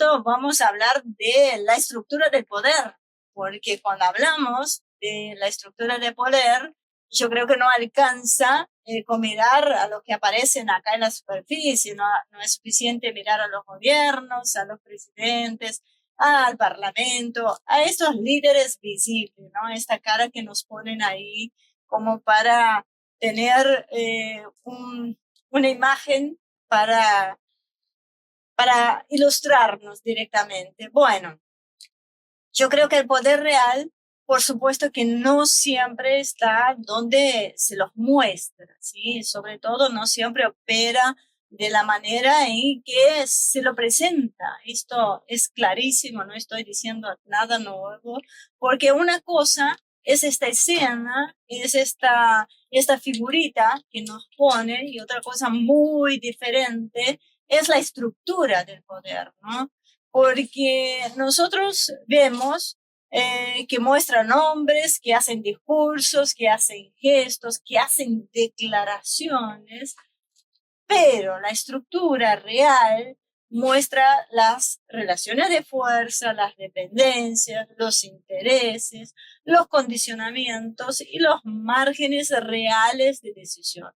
esto vamos a hablar de la estructura del poder, porque cuando hablamos de la estructura de poder, yo creo que no alcanza con mirar a los que aparecen acá en la superficie, no es suficiente mirar a los gobiernos, a los presidentes, al parlamento, a estos líderes visibles, ¿no? Esta cara que nos ponen ahí como para tener una imagen para ilustrarnos directamente. Bueno, yo creo que el poder real, por supuesto que no siempre está donde se los muestra, ¿sí? Sobre todo no siempre opera de la manera en que se lo presenta. Esto es clarísimo, no estoy diciendo nada nuevo, porque una cosa es esta escena, es esta figurita que nos pone, y otra cosa muy diferente es la estructura del poder, ¿no? Porque nosotros vemos que muestran hombres, que hacen discursos, que hacen gestos, que hacen declaraciones, pero la estructura real muestra las relaciones de fuerza, las dependencias, los intereses, los condicionamientos y los márgenes reales de decisión.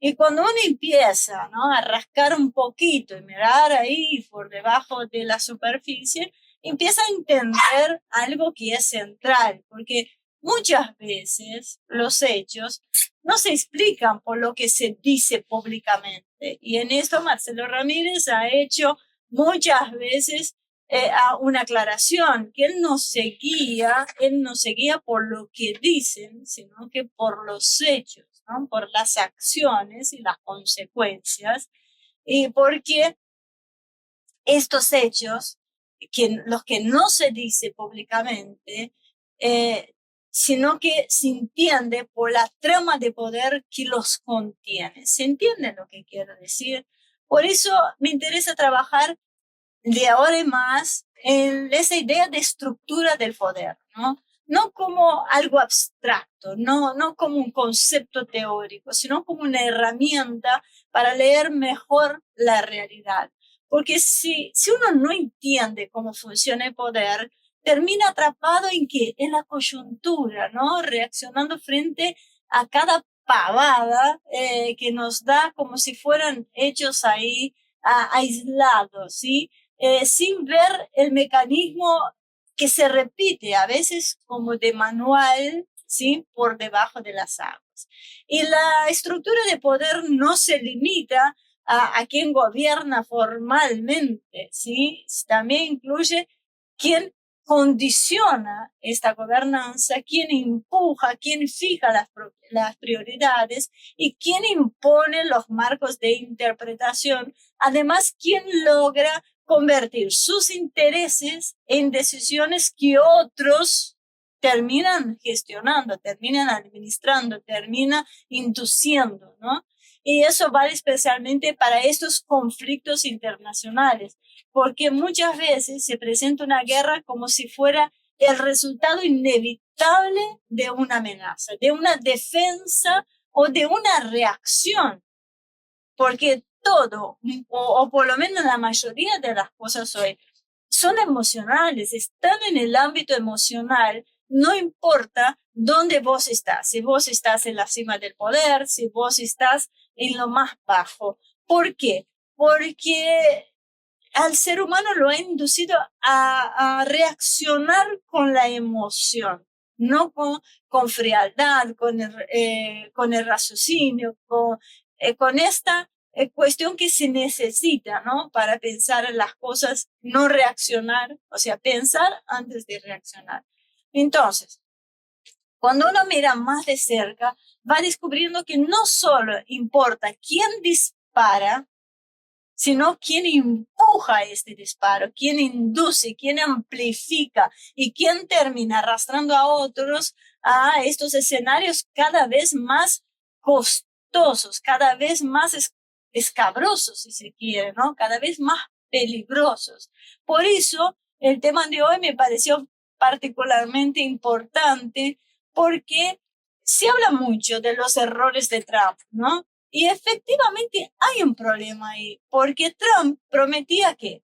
Y cuando uno empieza, ¿no?, a rascar un poquito y mirar ahí por debajo de la superficie, empieza a entender algo que es central, porque muchas veces los hechos no se explican por lo que se dice públicamente. Y en esto Marcelo Ramírez ha hecho muchas veces una aclaración, que él no se guía por lo que dicen, sino que por los hechos, ¿no?, por las acciones y las consecuencias, y porque estos hechos, los que no se dice públicamente, sino que se entiende por la trama de poder que los contiene. ¿Se entiende lo que quiero decir? Por eso me interesa trabajar de ahora en más en esa idea de estructura del poder, ¿no? No como algo abstracto, no como un concepto teórico, sino como una herramienta para leer mejor la realidad. Porque si uno no entiende cómo funciona el poder, termina atrapado en qué, en la coyuntura, ¿no? Reaccionando frente a cada pavada que nos da como si fueran hechos ahí aislados, ¿sí? Sin ver el mecanismo que se repite a veces como de manual, ¿sí?, por debajo de las aguas. Y la estructura de poder no se limita a quien gobierna formalmente, ¿sí? También incluye quien condiciona esta gobernanza, quien empuja, quien fija las prioridades y quien impone los marcos de interpretación. Además, quien logra convertir sus intereses en decisiones que otros terminan gestionando, terminan administrando, terminan induciendo, ¿no? Y eso vale especialmente para estos conflictos internacionales, porque muchas veces se presenta una guerra como si fuera el resultado inevitable de una amenaza, de una defensa o de una reacción, porque todo, o por lo menos la mayoría de las cosas hoy, son emocionales, están en el ámbito emocional, no importa dónde vos estás, si vos estás en la cima del poder, si vos estás en lo más bajo. ¿Por qué? Porque al ser humano lo ha inducido a reaccionar con la emoción, no con frialdad, con el raciocinio, con esta cuestión que se necesita, ¿no?, para pensar en las cosas, no reaccionar, o sea, pensar antes de reaccionar. Entonces, cuando uno mira más de cerca, va descubriendo que no solo importa quién dispara, sino quién empuja este disparo, quién induce, quién amplifica y quién termina arrastrando a otros a estos escenarios cada vez más costosos, cada vez más escabrosos, si se quiere, ¿no?, cada vez más peligrosos. Por eso, el tema de hoy me pareció particularmente importante, porque se habla mucho de los errores de Trump, ¿no? Y efectivamente hay un problema ahí, porque Trump prometía que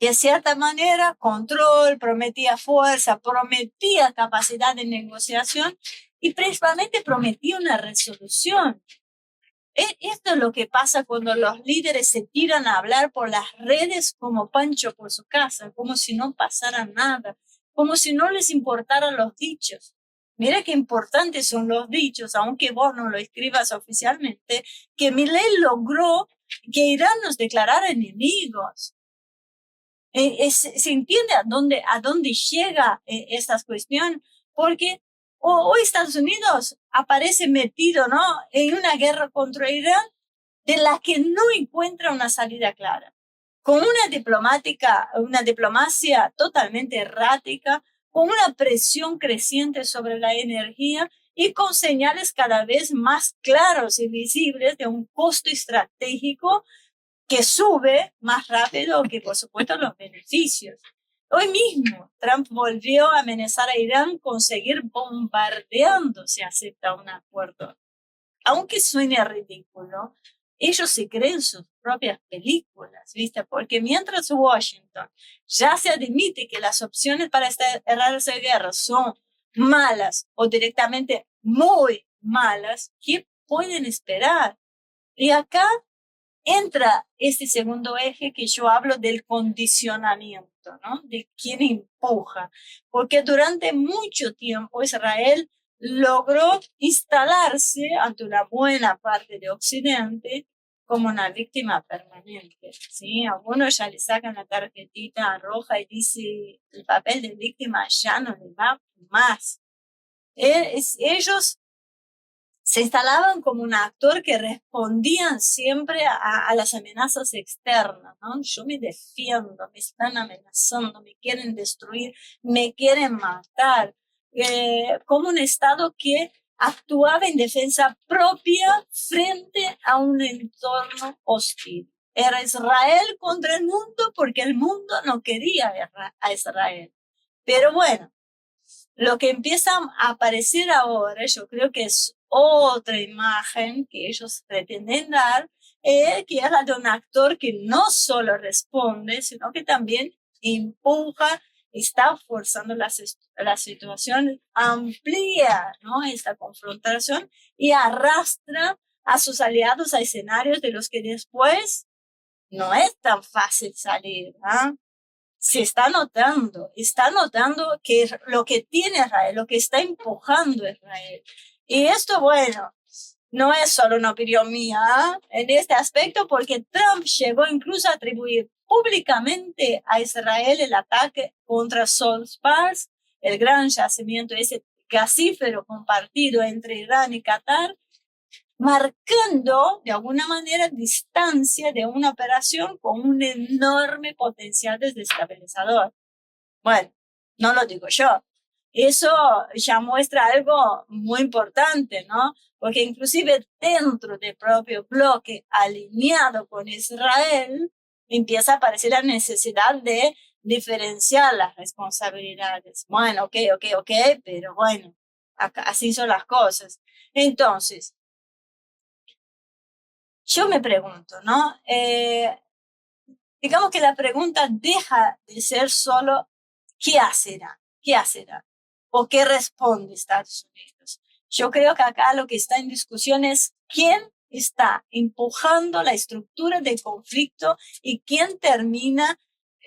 de cierta manera, control, prometía fuerza, prometía capacidad de negociación y principalmente prometía una resolución. Esto es lo que pasa cuando los líderes se tiran a hablar por las redes como Pancho por su casa, como si no pasara nada, como si no les importaran los dichos. Mira qué importantes son los dichos, aunque vos no lo escribas oficialmente, que Milei logró que Irán nos declarara enemigos. Se entiende a dónde llega esta cuestión, porque hoy Estados Unidos aparece metido, ¿no?, en una guerra contra Irán de la que no encuentra una salida clara, con una diplomacia totalmente errática, con una presión creciente sobre la energía y con señales cada vez más claros y visibles de un costo estratégico que sube más rápido que, por supuesto, los beneficios. Hoy mismo, Trump volvió a amenazar a Irán con seguir bombardeando si acepta un acuerdo. Aunque suene ridículo, ellos se creen sus propias películas, ¿viste? Porque mientras Washington ya se admite que las opciones para cerrar esa guerra son malas o directamente muy malas, ¿qué pueden esperar? Y acá entra este segundo eje que yo hablo del condicionamiento, ¿no?, de quién empuja, porque durante mucho tiempo Israel logró instalarse ante una buena parte de Occidente como una víctima permanente, ¿sí? Algunos ya le sacan la tarjetita roja y dice el papel de víctima ya no le va más. Ellos se instalaban como un actor que respondían siempre a las amenazas externas, ¿no? Yo me defiendo, me están amenazando, me quieren destruir, me quieren matar, como un Estado que actuaba en defensa propia frente a un entorno hostil. Era Israel contra el mundo porque el mundo no quería a Israel. Pero bueno, lo que empieza a aparecer ahora, yo creo que es otra imagen que ellos pretenden dar, que es la de un actor que no solo responde, sino que también empuja, está forzando la situación, amplía, ¿no?, esta confrontación y arrastra a sus aliados a escenarios de los que después no es tan fácil salir, ¿eh? Se está notando que lo que tiene Israel, lo que está empujando Israel. Y esto, bueno, no es solo una opinión mía, ¿eh?, en este aspecto, porque Trump llegó incluso a atribuir públicamente a Israel el ataque contra Salt Spars, el gran yacimiento, ese gasífero compartido entre Irán y Qatar, marcando de alguna manera distancia de una operación con un enorme potencial desestabilizador. Bueno, no lo digo yo. Eso ya muestra algo muy importante, ¿no? Porque inclusive dentro del propio bloque alineado con Israel, empieza a aparecer la necesidad de diferenciar las responsabilidades. Bueno, ok, pero bueno, acá, así son las cosas. Entonces, yo me pregunto, ¿no? Digamos que la pregunta deja de ser solo ¿qué hacerá? ¿Qué hacerá? ¿O qué responde Estados Unidos? Yo creo que acá lo que está en discusión es quién está empujando la estructura del conflicto y quién termina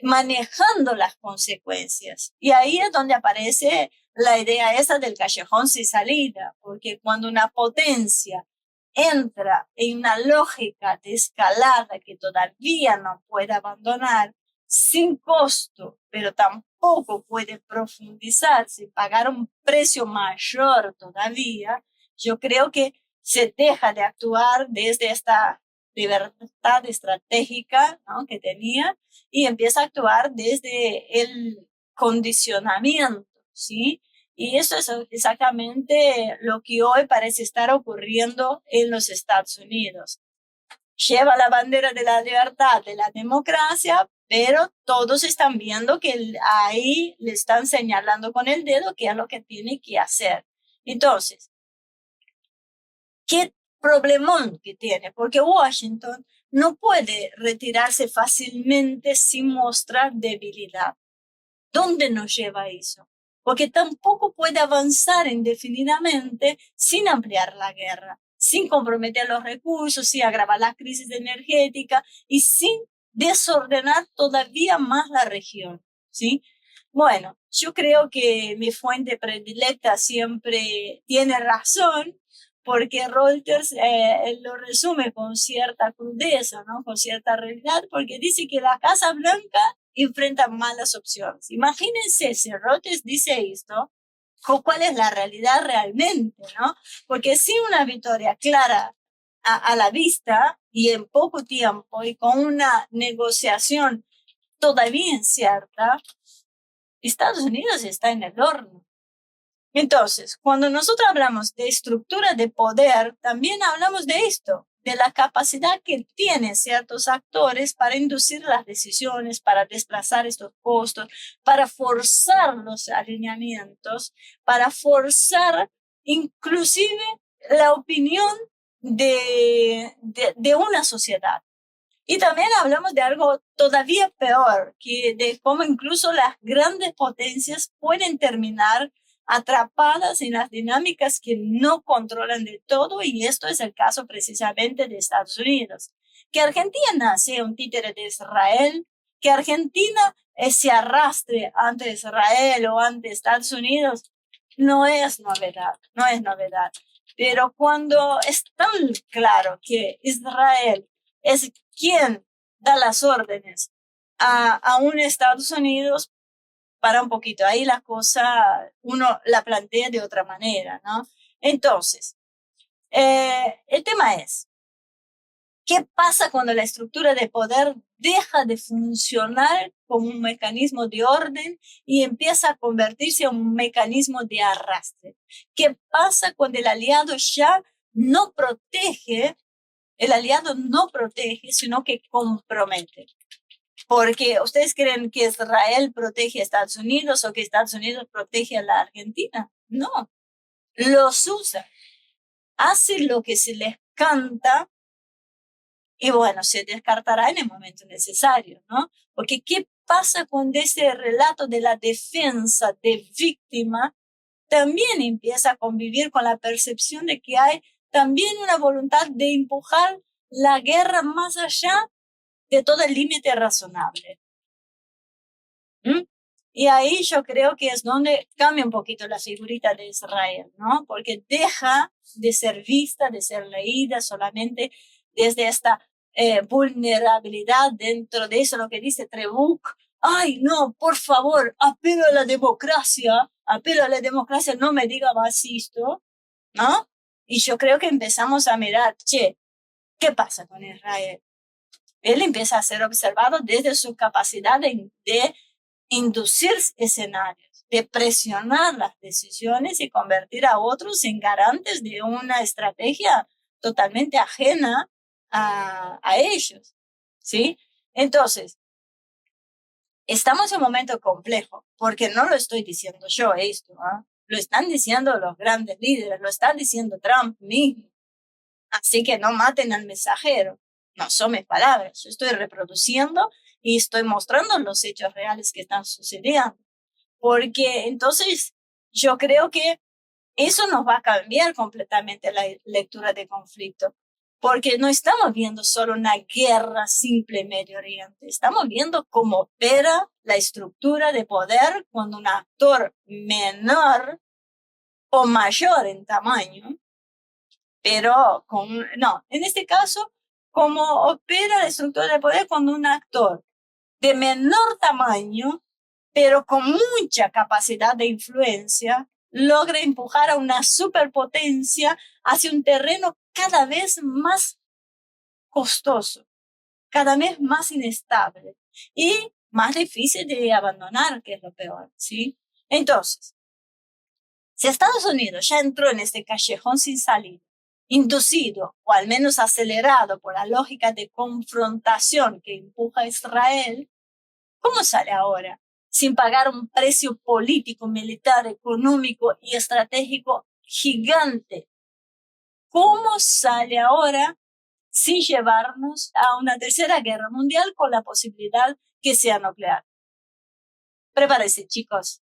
manejando las consecuencias. Y ahí es donde aparece la idea esa del callejón sin salida, porque cuando una potencia entra en una lógica de escalada que todavía no puede abandonar sin costo, pero tampoco puede profundizar sin pagar un precio mayor todavía, yo creo que se deja de actuar desde esta libertad estratégica, ¿no?, que tenía, y empieza a actuar desde el condicionamiento, ¿sí? Y eso es exactamente lo que hoy parece estar ocurriendo en los Estados Unidos. Lleva la bandera de la libertad, de la democracia, pero todos están viendo que ahí le están señalando con el dedo qué es lo que tiene que hacer. Entonces, ¿qué problemón que tiene? Porque Washington no puede retirarse fácilmente sin mostrar debilidad. ¿Dónde nos lleva eso? Porque tampoco puede avanzar indefinidamente sin ampliar la guerra, sin comprometer los recursos, sin agravar la crisis energética y sin desordenar todavía más la región, ¿sí? Bueno, yo creo que mi fuente predilecta siempre tiene razón, porque Reuters lo resume con cierta crudeza, ¿no? Con cierta realidad, porque dice que la Casa Blanca enfrenta malas opciones. Imagínense si Reuters dice esto, ¿cuál es la realidad realmente, no? Porque sin una victoria clara a la vista y en poco tiempo y con una negociación todavía incierta, Estados Unidos está en el horno. Entonces, cuando nosotros hablamos de estructura de poder, también hablamos de esto, de la capacidad que tienen ciertos actores para inducir las decisiones, para desplazar estos costos, para forzar los alineamientos, para forzar inclusive la opinión de una sociedad. Y también hablamos de algo todavía peor, que de cómo incluso las grandes potencias pueden terminar atrapadas en las dinámicas que no controlan de todo, y esto es el caso precisamente de Estados Unidos. Que Argentina sea un títere de Israel, que Argentina se arrastre ante Israel o ante Estados Unidos, no es novedad, no es novedad. Pero cuando es tan claro que Israel es quien da las órdenes a un Estados Unidos, para un poquito. Ahí la cosa uno la plantea de otra manera, ¿no? Entonces, el tema es, ¿qué pasa cuando la estructura de poder deja de funcionar como un mecanismo de orden y empieza a convertirse en un mecanismo de arrastre? ¿Qué pasa cuando el aliado ya no protege? El aliado no protege, sino que compromete. Porque ustedes creen que Israel protege a Estados Unidos o que Estados Unidos protege a la Argentina. No, los usa, hacen lo que se les canta y bueno, se descartará en el momento necesario, ¿no? Porque ¿qué pasa cuando ese relato de la defensa de víctima también empieza a convivir con la percepción de que hay también una voluntad de empujar la guerra más allá de todo el límite razonable? ¿Mm? Y ahí yo creo que es donde cambia un poquito la figurita de Israel, ¿no? Porque deja de ser vista, de ser leída solamente desde esta vulnerabilidad dentro de eso, lo que dice Trebuch. Ay, no, por favor, apelo a la democracia, no me diga más esto, ¿no? Y yo creo que empezamos a mirar, che, ¿qué pasa con Israel? Él empieza a ser observado desde su capacidad de inducir escenarios, de presionar las decisiones y convertir a otros en garantes de una estrategia totalmente ajena a ellos, ¿sí? Entonces, estamos en un momento complejo, porque no lo estoy diciendo yo esto, ¿eh? Lo están diciendo los grandes líderes, lo está diciendo Trump mismo. Así que no maten al mensajero. No son mis palabras. Yo estoy reproduciendo y estoy mostrando los hechos reales que están sucediendo. Porque entonces yo creo que eso nos va a cambiar completamente la lectura de conflicto. Porque no estamos viendo solo una guerra simple en Medio Oriente. Estamos viendo cómo opera la estructura de poder cuando un actor menor o mayor en tamaño, pero no, en este caso, como opera la estructura de poder cuando un actor de menor tamaño, pero con mucha capacidad de influencia, logra empujar a una superpotencia hacia un terreno cada vez más costoso, cada vez más inestable y más difícil de abandonar, que es lo peor, ¿sí? Entonces, si Estados Unidos ya entró en este callejón sin salida, inducido o al menos acelerado por la lógica de confrontación que empuja a Israel, ¿cómo sale ahora? Sin pagar un precio político, militar, económico y estratégico gigante. ¿Cómo sale ahora sin llevarnos a una tercera guerra mundial con la posibilidad que sea nuclear. Prepárense, chicos.